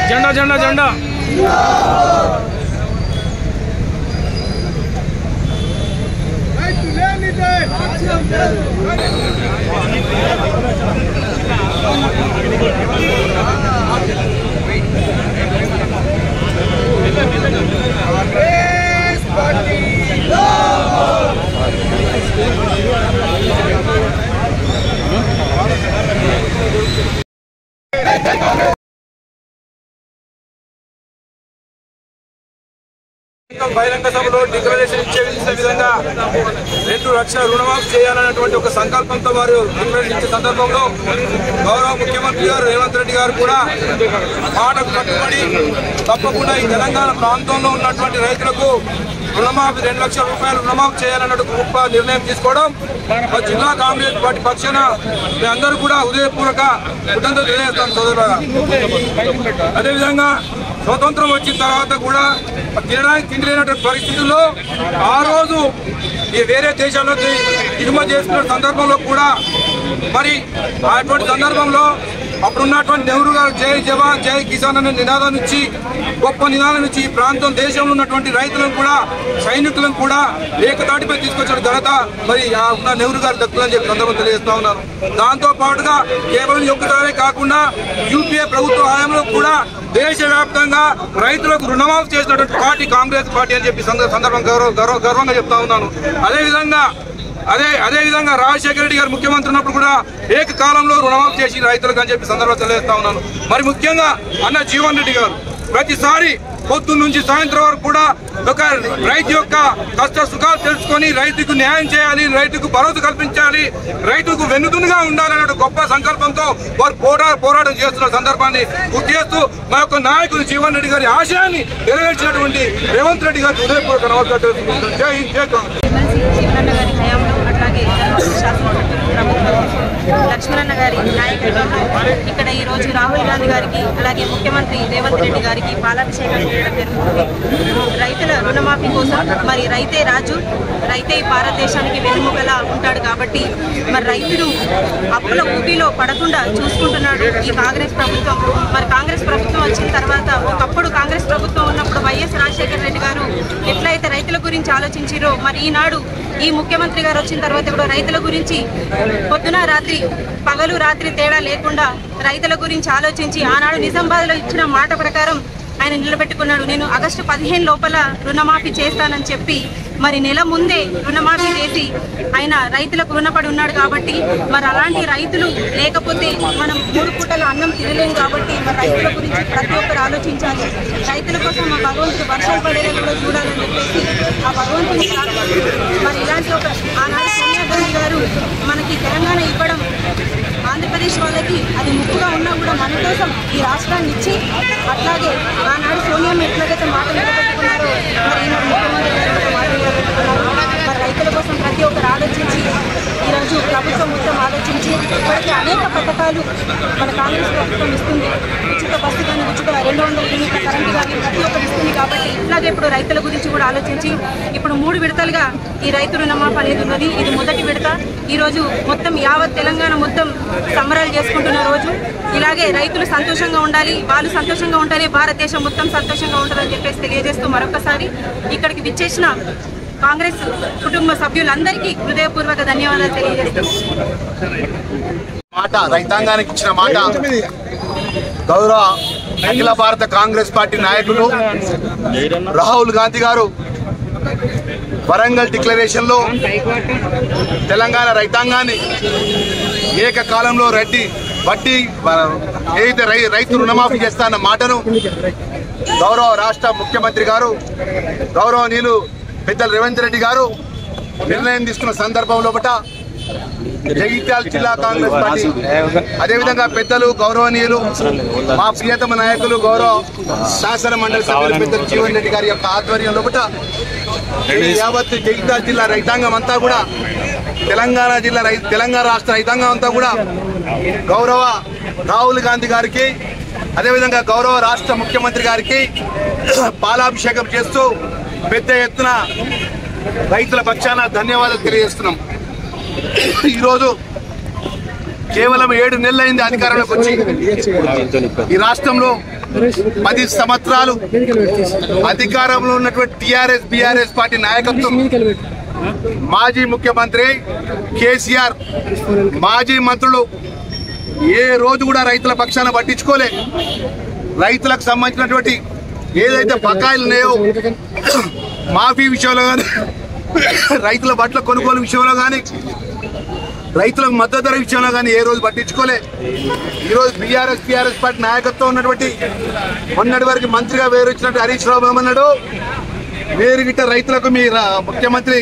झंडा झंडा झंडा బహిరంగ సభలో డిక్లరేషన్ ఇచ్చే విధంగా 2 లక్షల రుణమాఫీ చేయాలన్నటువంటి ఒక సంకల్పంతో వారు డిక్లరేషన్ ఇచ్చే సందర్భంలో గౌరవ ముఖ్యమంత్రి గారు రేవంత్ రెడ్డి గారు కూడా మాటకు కట్టుబడి తప్పకుండా ఈ తెలంగాణ ప్రాంతంలో ఉన్నటువంటి రైతులకు రుణమాఫీ 2 లక్షల రూపాయలు రుణమాఫీ చేయాలన్నట్టు గొప్ప నిర్ణయం తీసుకోవడం జిల్లా కాంగ్రెస్ పార్టీ పక్షాన మేమందరూ కూడా హృదయపూర్వక కృతజ్ఞతలు తెలియజేస్తాం సోదరులారా. అదేవిధంగా స్వతంత్రం వచ్చిన తర్వాత కూడా తినడానికి తిండి లేనటువంటి పరిస్థితుల్లో ఆ రోజు ఈ వేరే దేశాల్లోకి దిగుమతి చేసుకున్న సందర్భంలో కూడా మరి అటువంటి సందర్భంలో అప్పుడున్నటువంటి నెహ్రూ గారు జై జవాన్ జై కిసాన్ అనే నినాదం నుంచి గొప్ప నినాదం నుంచి ఈ ప్రాంతం దేశంలో ఉన్నటువంటి రైతులను కూడా సైనికులను కూడా ఏకతాటిపై తీసుకొచ్చిన ఘనత మరి ఉన్న నెహ్రూ గారు దక్కులని చెప్పి సందర్భం తెలియజేస్తా ఉన్నారు. దాంతో పాటుగా కేవలం ఒక్కసారే కాకుండా యూపీఏ ప్రభుత్వ హయాంలో కూడా దేశవ్యాప్తంగా రైతులకు రుణమాఫీ చేసినటువంటి పార్టీ కాంగ్రెస్ పార్టీ అని చెప్పి సందర్భం గర్వంగా చెప్తా ఉన్నాను. అదేవిధంగా రాజశేఖర రెడ్డి గారు ముఖ్యమంత్రి ఉన్నప్పుడు కూడా ఏకకాలంలో రుణమాఫీ చేసి రైతులకు అని చెప్పి సందర్భంగా తెలియజేస్తా ఉన్నాను. మరి ముఖ్యంగా అన్న జీవన్ రెడ్డి గారు ప్రతిసారి పొద్దున్న నుంచి సాయంత్రం వరకు కూడా ఒక రైతు యొక్క కష్ట సుఖాలు తెలుసుకొని రైతుకు న్యాయం చేయాలి, రైతుకు భరోసా కల్పించాలి, రైతుకు వెన్నుదన్నుగా ఉండాలనే గొప్ప సంకల్పంతో వారు పోరాటం చేస్తున్న సందర్భాన్ని గుర్తు చేస్తూ మా యొక్క నాయకుడు జీవన్ రెడ్డి గారి ఆశయాన్ని నెరవేర్చినటువంటి రేవంత్ రెడ్డి గారికి హృదయపూర్వక నమస్కారం. జై హింద్, జై కాంగ్రెస్. లక్ష్మణన్న గారి నాయకత్వంలో ఇక్కడ ఈ రోజు రాహుల్ గాంధీ గారికి అలాగే ముఖ్యమంత్రి రేవంత్ రెడ్డి గారికి పాలాభిషేకం చేయడం జరుగుతుంది. రైతుల రుణమాఫీ కోసం మరి రైతే రాజు, రైతే భారతదేశానికి వెన్నుముకలా ఉంటాడు కాబట్టి మరి రైతులు అప్పుల ఊబిలో పడకుండా చూసుకుంటున్నాడు ఈ కాంగ్రెస్ ప్రభుత్వం. మరి కాంగ్రెస్ ప్రభుత్వం వచ్చిన తర్వాత ఒకప్పుడు కాంగ్రెస్ ప్రభుత్వం ఉన్నప్పుడు వైఎస్ రాజశేఖర రెడ్డి గారు ఎట్లయితే రైతుల గురించి ఆలోచించారో మరి ఈనాడు ఈ ముఖ్యమంత్రి గారు వచ్చిన తర్వాత కూడా రైతుల గురించి పొద్దున రాత్రి పగలు రాత్రి తేడా లేకుండా రైతుల గురించి ఆలోచించి ఆనాడు నిజామాబాద్లో ఇచ్చిన మాట ప్రకారం ఆయన నిలబెట్టుకున్నాడు. నేను ఆగస్టు 15 లోపల రుణమాఫీ చేస్తానని చెప్పి మరి నెల ముందే రుణమాఫీ చేసి ఆయన రైతులకు రుణపడి ఉన్నాడు. కాబట్టి మరి అలాంటి రైతులు లేకపోతే మనం 3 పూటల అన్నం తినలేము. కాబట్టి మరి రైతుల గురించి ప్రతి ఒక్కరు ఆలోచించాలి. రైతుల కోసం ఆ భగవంతుడు వర్షాలు పడేలా కూడా చూడాలని చెప్పేసి ఆ భగవంతుని మరి ఇలాంటి ఒక ఆనాడు సోనియా గాంధీ గారు మనకి తెలంగాణ ఇవ్వడం ఆంధ్రప్రదేశ్ వాళ్ళకి అది ముప్పుగా ఉన్నా కూడా మన కోసం ఈ రాష్ట్రాన్ని ఇచ్చి అట్లాగే ఆనాడు సోనియా ఎట్లాగైతే మాట నిలబెట్టుకున్నారో మరి ఈనాడు ముఖ్యమంత్రి గారు మాట నిలబెట్టుకున్నారు. మరి రైతుల కోసం ప్రతి ఒక్కరు ఆలోచించి ఈరోజు ప్రభుత్వం మొత్తం ఆలోచించి ఇప్పటికీ అనేక పథకాలు మన కాంగ్రెస్ ప్రభుత్వం ఇస్తుంది. ఉచిత బస్సు కానీ, ఉచిత 200 యూనిట్ల కరెంటు కానీ ప్రతి ఒక్కరు ఇస్తుంది. కాబట్టి ఇట్లాగే ఇప్పుడు రైతుల గురించి కూడా ఆలోచించి ఇప్పుడు 3 విడతలుగా ఈ రైతు రుణమాఫీ అనేది ఉన్నది. ఇది మొదటి విడత. ఈరోజు మొత్తం యావత్ తెలంగాణ మొత్తం సంబరాలు చేసుకుంటున్న రోజు. ఇలాగే రైతులు సంతోషంగా ఉండాలి, వాళ్ళు సంతోషంగా ఉంటేనే భారతదేశం మొత్తం సంతోషంగా ఉంటుందని చెప్పేసి తెలియజేస్తూ మరొకసారి ఇక్కడికి విచ్చేసిన కాంగ్రెస్ కుటుంబ సభ్యులందరికీ హృదయపూర్వక ధన్యవాదాలు తెలియజేస్తాం. రైతాంగానికి ఇచ్చిన మాట గౌరవ అఖిల భారత కాంగ్రెస్ పార్టీ నాయకులు రాహుల్ గాంధీ గారు వరంగల్ డిక్లరేషన్ లో తెలంగాణ రైతాంగాన్ని ఏకకాలంలో వడ్డీ ఏదైతే రైతు రుణమాఫీ చేస్తాన్న మాటను గౌరవ రాష్ట్ర ముఖ్యమంత్రి గారు గౌరవనీయులు పెద్దలు రేవంత్ రెడ్డి గారు నిర్ణయం తీసుకున్న సందర్భంలో జగిత్యాల జిల్లా కాంగ్రెస్ పార్టీ అదేవిధంగా పెద్దలు గౌరవనీయులు మా ప్రియతమ నాయకులు గౌరవ శాసన మండలి సభ్యులు పెద్దలు జీవన్ రెడ్డి గారి యొక్క ఆధ్వర్యంలో యావత్ జగిత్యాల జిల్లా రైతాంగం అంతా కూడా తెలంగాణ రాష్ట్ర రైతాంగం అంతా కూడా గౌరవ రాహుల్ గాంధీ గారికి అదేవిధంగా గౌరవ రాష్ట్ర ముఖ్యమంత్రి గారికి పాలాభిషేకం చేస్తూ పెద్ద ఎత్తున రైతుల పక్షాన ధన్యవాదాలు తెలియజేస్తున్నాం. ఈరోజు కేవలం 7 నెలలైంది అధికారంలోకి వచ్చి. ఈ రాష్ట్రంలో 10 సంవత్సరాలు అధికారంలో ఉన్నటువంటి టీఆర్ఎస్ బీఆర్ఎస్ పార్టీ నాయకత్వం, మాజీ ముఖ్యమంత్రి కేసీఆర్, మాజీ మంత్రులు ఏ రోజు కూడా రైతుల పక్షాన పట్టించుకోలే. రైతులకు సంబంధించినటువంటి ఏదైతే బకాయిలు ఉన్నాయో మాఫీ విషయంలో కానీ, రైతుల బట్టల కొనుగోలు విషయంలో కానీ, రైతులకు మద్దతు ధర విషయంలో కానీ ఏ రోజు పట్టించుకోలే. ఈరోజు బీఆర్ఎస్ పార్టీ నాయకత్వం ఉన్నటువంటి మొన్నటి వరకు మంత్రిగా వేరొచ్చినట్టు హరీష్ రావు ఏమన్నాడు, మీరు గిట్ట రైతులకు మీ ముఖ్యమంత్రి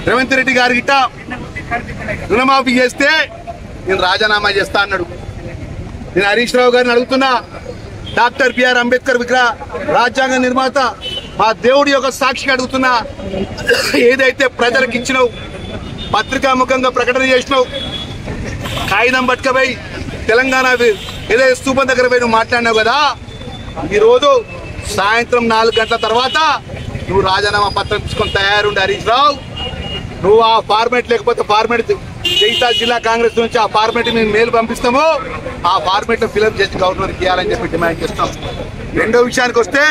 రేవంత్ రెడ్డి గారి గిట్ట రుణమాఫీ చేస్తే నేను రాజీనామా చేస్తా అన్నాడు. నేను హరీష్ రావు గారిని అడుగుతున్నా, డాక్టర్ బిఆర్ అంబేద్కర్ విగ్రహ రాజ్యాంగ నిర్మాత మా దేవుడి యొక్క సాక్షిగా అడుగుతున్నా, ఏదైతే ప్రజలకు ఇచ్చినావు, పత్రికాముఖంగా ప్రకటన చేసినావు, కాగితం పట్టుకపోయి తెలంగాణ ఏదైతే స్తూపం దగ్గర పోయి నువ్వు మాట్లాడినావు కదా, ఈరోజు సాయంత్రం 4 గంటల తర్వాత నువ్వు రాజీనామా పత్రం తీసుకొని తయారుండి హరీష్ రావు. నువ్వు ఆ ఫార్మేట్ లేకపోతే ఫార్మేట్ జగిత్యాల జిల్లా కాంగ్రెస్ నుంచి ఆ ఫార్మేట్ మేము మేలు పంపిస్తాము, ఆ ఫార్మేట్ లో ఫిలప్ చేసి గవర్నర్కి ఇవ్వాలని చెప్పి డిమాండ్ చేస్తాం. రెండో విషయానికి వస్తే,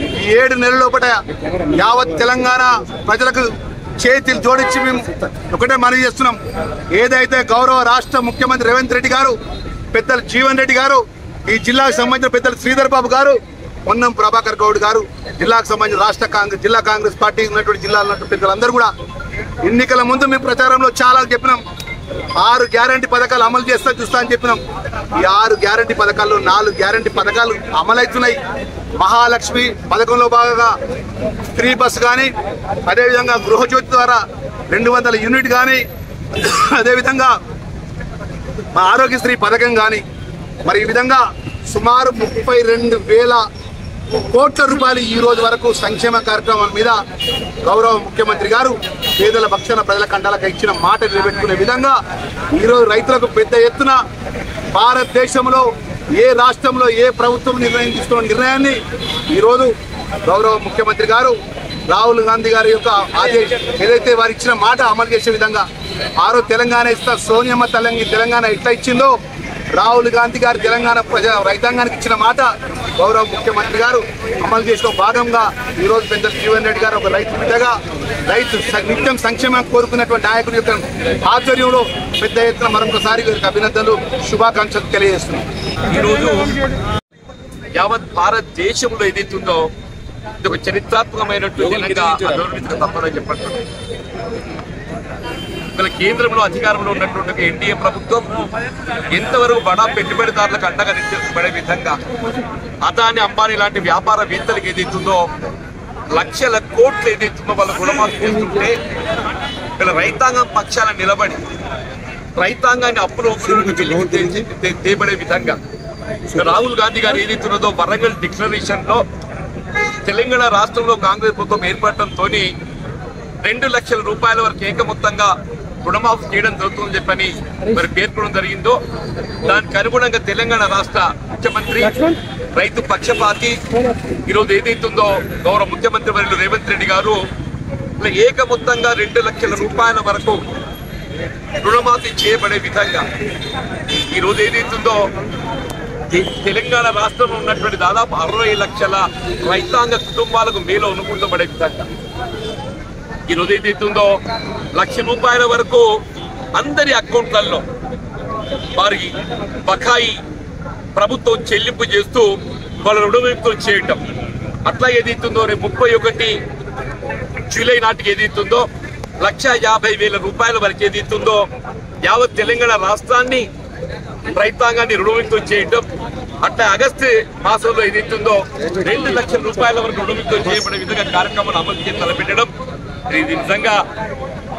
ఈ 7 నెలల లోపల యావత్ తెలంగాణ ప్రజలకు చేతులు జోడించి మేము ఒకటే మనవి చేస్తున్నాం. ఏదైతే గౌరవ రాష్ట్ర ముఖ్యమంత్రి రేవంత్ రెడ్డి గారు, పెద్దలు జీవన్ రెడ్డి గారు, ఈ జిల్లాకు సంబంధించిన పెద్దలు శ్రీధర్ బాబు గారు, పొన్నం ప్రభాకర్ గౌడ్ గారు, జిల్లాకు సంబంధించిన జిల్లా కాంగ్రెస్ పార్టీ ఉన్నటువంటి జిల్లాలో ఉన్నటువంటి పెద్దలందరూ కూడా ఎన్నికల ముందు మేము ప్రచారంలో చాలా చెప్పినాం. 6 గ్యారంటీ పథకాలు అమలు చూస్తా అని చెప్పినాం. ఈ 6 గ్యారంటీ పథకాల్లో 4 గ్యారంటీ పథకాలు అమలవుతున్నాయి. మహాలక్ష్మి పథకంలో భాగంగా ఫ్రీ బస్ కానీ, అదేవిధంగా గృహజ్యోతి ద్వారా 200 యూనిట్ కానీ, అదేవిధంగా మా ఆరోగ్యశ్రీ పథకం కానీ, మరి ఈ విధంగా సుమారు 32,000 కోట్ల రూపాయలు ఈ రోజు వరకు సంక్షేమ కార్యక్రమాల మీద గౌరవ ముఖ్యమంత్రి గారు పేదల పక్షాన ప్రజల కండాలకు ఇచ్చిన మాట నిలబెట్టుకునే విధంగా ఈరోజు రైతులకు పెద్ద ఎత్తున భారతదేశంలో ఏ రాష్ట్రంలో ఏ ప్రభుత్వం నిర్ణయిస్తున్న నిర్ణయాన్ని ఈరోజు గౌరవ ముఖ్యమంత్రి గారు రాహుల్ గాంధీ గారి యొక్క ఆదేశం ఏదైతే వారు ఇచ్చిన మాట అమలు చేసే విధంగా ఆరో తెలంగాణ ఇస్తా సోనియమ్మ తెలంగాణ ఎట్లా ఇచ్చిందో రాహుల్ గాంధీ గారు తెలంగాణ రైతాంగానికి ఇచ్చిన మాట గౌరవ ముఖ్యమంత్రి గారు అమలు చేసిన భాగంగా ఈరోజు పెద్దలు జీవన్ రెడ్డి గారు ఒక రైతు బిడ్డగా రైతు నిత్యం సంక్షేమం కోరుకున్నటువంటి నాయకుడి యొక్క ఆధ్వర్యంలో పెద్ద ఎత్తున మరొకసారి అభినందనలు శుభాకాంక్షలు తెలియజేస్తున్నాం. ఈరోజు యావత్ భారతదేశంలో ఏదైతుందో ఇది ఒక చరిత్రాత్మకమైనటువంటి తప్పదని చెప్పండి. కేంద్రంలో అధికారంలో ఉన్నటువంటి ఎన్డీఏ ప్రభుత్వం ఎంతవరకు బడా పెట్టుబడిదారులకు అండగా నిలబడే విధంగా అదాని అంబానీ లాంటి వ్యాపారవేత్తలకు ఏదైతుందో లక్షల కోట్లు ఏదైతుందో వాళ్ళ రుణమాఫీ చేస్తుంటే వీళ్ళ రైతాంగం పక్షాన నిలబడి రైతాంగాన్ని అప్పులు తేబడే విధంగా రాహుల్ గాంధీ గారు ఏదైతున్నదో వరంగల్ డిక్లరేషన్ లో తెలంగాణ రాష్ట్రంలో కాంగ్రెస్ ప్రభుత్వం ఏర్పడటంతో 2 లక్షల రూపాయల వరకు ఏకమొత్తంగా రుణమాఫీ చేయడం జరుగుతుందని చెప్పని మరి పేర్కొనడం జరిగిందో దానికి అనుగుణంగా తెలంగాణ రాష్ట్ర ముఖ్యమంత్రి రైతు పక్షపాతి ఈరోజు ఏదైతుందో గౌరవ ముఖ్యమంత్రి వర్యులు రేవంత్ రెడ్డి గారు ఏకమొత్తంగా 2 లక్షల రూపాయల వరకు రుణమాఫీ చేయబడే విధంగా ఈరోజు ఏదైతుందో తెలంగాణ రాష్ట్రంలో ఉన్నటువంటి దాదాపు 60 లక్షల రైతాంగ కుటుంబాలకు మేలు అనుకూలపడే విధంగా ఈరోజు ఏదైతుందో 1 లక్ష రూపాయల వరకు అందరి అకౌంట్లలో వారి బకాయి ప్రభుత్వం చెల్లింపు చేస్తూ వాళ్ళ రుణవిముక్తం చేయటం అట్లా ఏదైతుందో రేపు 31 జూలై నాటికి ఏదైతుందో 1,50,000 రూపాయల వరకు ఏదైతుందో యావత్ తెలంగాణ రాష్ట్రాన్ని రైతాంగాన్ని రుణవిముక్తం చేయటం అట్లా ఆగస్టు మాసంలో ఏదైతుందో 2 లక్షల రూపాయల వరకు రుణవిముక్తం చేయబడే విధంగా కార్యక్రమాలు అమలు చేసి తలపెట్టడం ఇది నిజంగా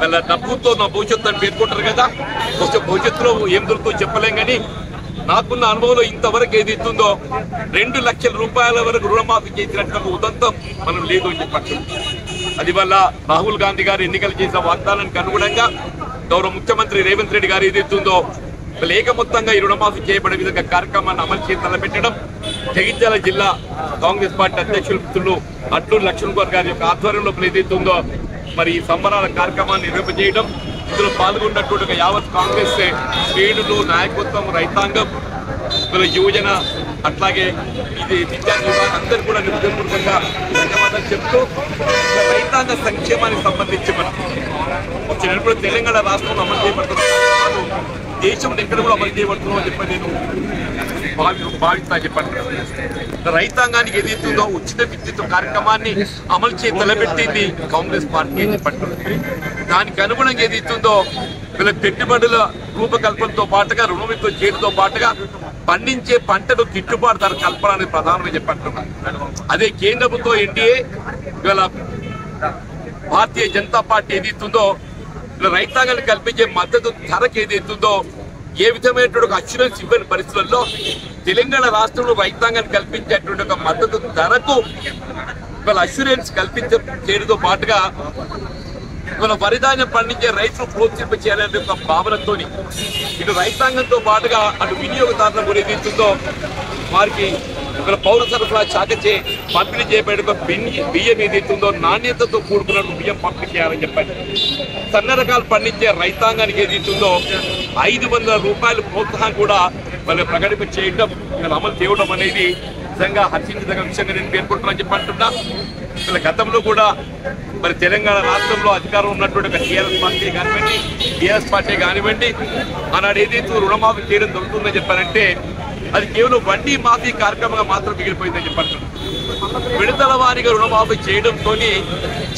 వాళ్ళ డబ్బుతో నా భవిష్యత్తు అని పేర్కొంటారు కదా. కొంచెం భవిష్యత్తులో ఏం దొరుకుతుందో చెప్పలేం కానీ నాకున్న అనుభవంలో ఇంతవరకు ఏది ఇస్తుందో 2 లక్షల రూపాయల వరకు రుణమాఫీ చేసినటువంటి ఉదంతం మనం లేదు అని చెప్పచ్చు. అది వల్ల రాహుల్ గాంధీ గారు ఎన్నికలు చేసిన వాగ్దానానికి అనుగుణంగా గౌరవ ముఖ్యమంత్రి రేవంత్ రెడ్డి గారు ఏది ఇస్తుందో ఏకమొత్తంగా ఈ రుణమాఫీ చేయబడే విధంగా కార్యక్రమాన్ని అమలు చేసి తలపెట్టడం. జగిత్యాల జిల్లా కాంగ్రెస్ పార్టీ అధ్యక్షులు అట్లూరి లక్ష్మణ్ గారి యొక్క ఆధ్వర్యంలో ఏదైతుందో మరి ఈ సంబరాల కార్యక్రమాన్ని నిర్వహించడం, ఇందులో పాల్గొన్నటువంటి యావత్ కాంగ్రెస్ శ్రేణులు, నాయకత్వం, రైతాంగం, యువజన, అట్లాగే ఇది విద్యార్థి అందరూ కూడా హృదయపూర్వకంగా ధన్యవాదాలు చెప్తూ రైతాంగ సంక్షేమానికి సంబంధించి మనం వచ్చినప్పుడు తెలంగాణ రాష్ట్రంలో అమలు చేయబడుతున్న దేశంలో ఎక్కడ కూడా అమలు చేయబడుతున్నాం అని చెప్పి నేను భావిస్తా చెప్పండి. రైతాంగానికి ఏదైతుందో ఉచిత విద్యుత్ కార్యక్రమాన్ని అమలు చేసి తలపెట్టింది కాంగ్రెస్ పార్టీ అని చెప్పండి. దానికి అనుగుణంగా ఏదైతుందో వీళ్ళ పెట్టుబడుల రూపకల్పనతో పాటుగా రుణమితో చేయడంతో పాటుగా పండించే పంటకు గిట్టుబాటు ధర కల్పన అనేది ప్రధానంగా చెప్పంటున్నారు. అదే కేంద్ర ప్రభుత్వం ఎన్డీఏ ఇవాళ భారతీయ జనతా పార్టీ ఏదైతుందో రైతాంగానికి కల్పించే మద్దతు ధరకు ఏదైతుందో ఏ విధమైనటువంటి అష్యూరెన్స్ ఇవ్వని పరిస్థితుల్లో తెలంగాణ రాష్ట్రంలో రైతాంగానికి కల్పించేటువంటి ఒక మద్దతు ధరకు ఇవాళ అష్యూరెన్స్ చేయడంతో పాటుగా ఇవాళ వరిధాన్యం పండించే రైతులు ప్రోత్సహింప చేయాలనే ఒక భావనతో ఇటు రైతాంగంతో పాటుగా అటు వినియోగదారుల కూడా ఏదైతుందో వారికి ఇక్కడ పౌర సరఫరా శాఖచే పంపిణీ చేయబడే ఒక బియ్యం ఏదైతుందో నాణ్యతతో కూడుకున్న బియ్యం పంపిణీ చేయాలని చెప్పండి. సన్న రకాలు పండించే రైతాంగానికి ఏదైతుందో 500 రూపాయలు ప్రోత్సాహం కూడా వాళ్ళు ప్రకటింప చేయడం, అమలు చేయడం అనేది నిజంగా హర్షించదగిన విషయంగా నేను పేర్కొంటున్నాను చెప్పంటున్నా. వీళ్ళ గతంలో కూడా మరి తెలంగాణ రాష్ట్రంలో అధికారం ఉన్నటువంటి టీఆర్ఎస్ పార్టీ కానివ్వండి ఆనాడు ఏదైతే రుణమాఫీ చేయడం దొరుకుతుందని చెప్పారంటే అది కేవలం వడ్డీ మాఫీ కార్యక్రమంగా మాత్రం మిగిలిపోయిందని చెప్పంటున్నాను. విడతల వారీగా రుణమాఫీ చేయడంతో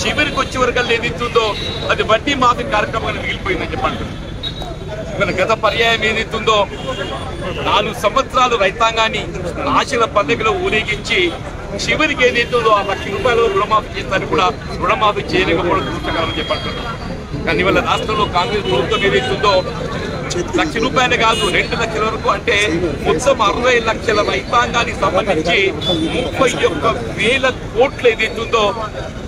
చివరికి వచ్చే వరకు ఏదైతుందో అది వడ్డీ మాఫీ కార్యక్రమంగా మిగిలిపోయిందని చెప్పంటున్నాను. గత పర్యాయం ఏదైతుందో 4 సంవత్సరాలు రైతాంగాన్ని ఆశల పల్లకిలో ఊరేగించి చివరికి ఏదైతుందో 1 లక్ష రూపాయలు రుణమాఫీ చేస్తారని కూడా రుణమాఫీ చేయలేకపోవడం చూడగలమని చెప్పంటున్నారు. కానీ వాళ్ళ రాష్ట్రంలో కాంగ్రెస్ ప్రభుత్వం ఏదైతుందో 1 లక్ష రూపాయలు కాదు 2 లక్షల వరకు అంటే మొత్తం 60 లక్షల రైతాంగానికి సంబంధించి 31,000 కోట్లు ఏదైతుందో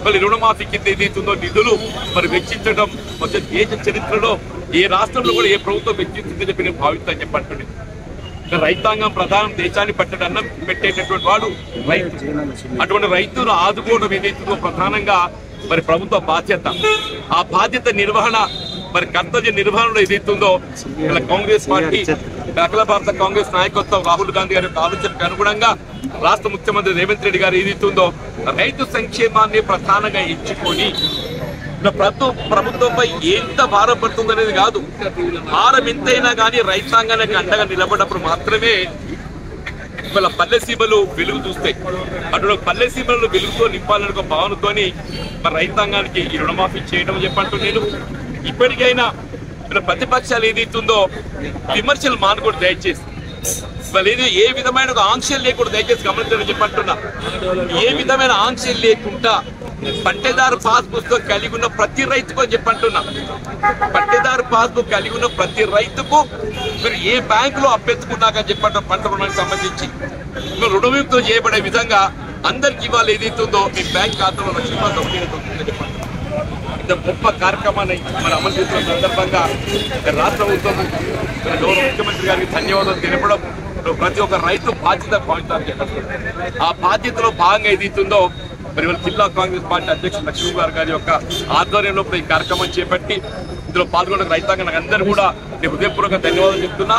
మరి రుణమాఫీ కింద ఏదైతుందో నిధులు మరి వెచ్చించడం మొత్తం దేశ చరిత్రలో ఏ రాష్ట్రంలో కూడా ఏ ప్రభుత్వం వెచ్చించిందని చెప్పి నేను భావిస్తాను చెప్పండి. రైతాంగం ప్రధానం దేశాన్ని అన్నం పెట్టేటటువంటి వాడు రైతు. అటువంటి రైతును ఆదుకోవడం ఏదైతుందో ప్రధానంగా మరి ప్రభుత్వ బాధ్యత. ఆ బాధ్యత నిర్వహణ మరి కర్తవ్య నిర్వహణలో ఏదైతుందో ఇలా కాంగ్రెస్ పార్టీ అఖిల భారత కాంగ్రెస్ నాయకత్వం రాహుల్ గాంధీ గారి యొక్క ఆలోచనకు అనుగుణంగా రాష్ట్ర ముఖ్యమంత్రి రేవంత్ రెడ్డి గారు ఏదైతుందో రైతు సంక్షేమాన్ని ప్రధానంగా ఎంచుకొని ప్రభుత్వంపై ఎంత భారం పడుతుంది అనేది కాదు, భారం ఎంతైనా కానీ రైతాంగానికి అండగా నిలబడినప్పుడు మాత్రమే ఇవాళ పల్లె సీమలు వెలుగు చూస్తాయి. అటు పల్లె సీమలను వెలుగుతో నింపాలనే ఒక భావనతోని మరి రైతాంగానికి ఈ రుణమాఫీ చేయడం చెప్పంటూ నేను ఇప్పటికైనా ప్రతిపక్షాలు ఏదైతుందో విమర్శలు మానకూడదు దయచేసి. వాళ్ళు ఏ విధమైన ఆంక్షలు లేకుండా దయచేసి గమనించడం చెప్పంటున్నా. ఏ విధమైన ఆంక్షలు లేకుండా పట్టేదారు పాస్బుక్ కలిగి ఉన్న ప్రతి రైతుకు అని చెప్పంటున్నా. పట్టేదారు పాస్బుక్ కలిగి ఉన్న ప్రతి రైతుకు మీరు ఏ బ్యాంకులో అప్పెత్తుకున్నాకని చెప్పండి పంట రుణానికి సంబంధించి మీరు రుణవిముక్తం చేయబడే విధంగా అందరికి ఇవాళ ఏదైతుందో మీ బ్యాంక్ ఖాతాలో లక్ష్మీపాత్ర చెప్పండి. ఇంత గొప్ప కార్యక్రమాన్ని మరి అమలు చేస్తున్న సందర్భంగా రాష్ట్ర ప్రభుత్వం గౌరవ ముఖ్యమంత్రి గారికి ధన్యవాదాలు తెలపడం ప్రతి ఒక్క రైతు బాధ్యత భావించాలని చెప్పండి. ఆ బాధ్యతలో భాగంగా ఏదైతుందో మరి జిల్లా కాంగ్రెస్ పార్టీ అధ్యక్షుడు లక్ష్మణ్ గారి యొక్క ఆధ్వర్యంలో ఈ కార్యక్రమం చేపట్టి ఇందులో పాల్గొన్న రైతాంగానికి అందరూ కూడా హృదయపూర్వక ధన్యవాదాలు చెప్తున్నా.